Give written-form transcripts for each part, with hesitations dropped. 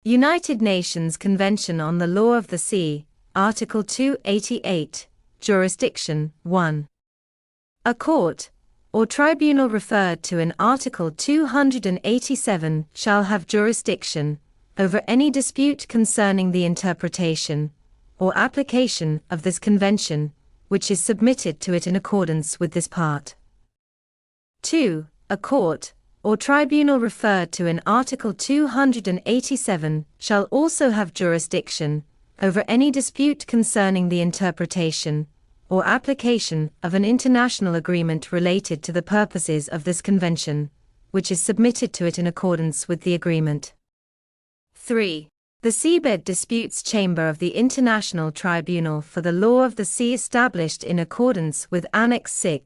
United Nations Convention on the Law of the Sea, Article 288, Jurisdiction 1. A court, or tribunal referred to in Article 287 shall have jurisdiction over any dispute concerning the interpretation or application of this convention, which is submitted to it in accordance with this part. 2. A court, or tribunal referred to in Article 287 shall also have jurisdiction over any dispute concerning the interpretation or application of an international agreement related to the purposes of this convention, which is submitted to it in accordance with the agreement. 3. The Seabed Disputes Chamber of the International Tribunal for the Law of the Sea established in accordance with Annex VI,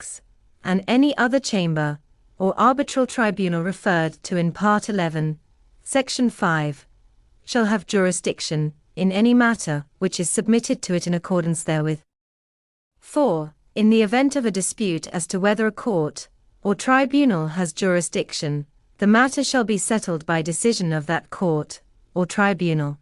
and any other chamber, or arbitral tribunal referred to in Part 11, Section 5, shall have jurisdiction in any matter which is submitted to it in accordance therewith. 4. In the event of a dispute as to whether a court or tribunal has jurisdiction, the matter shall be settled by decision of that court or tribunal.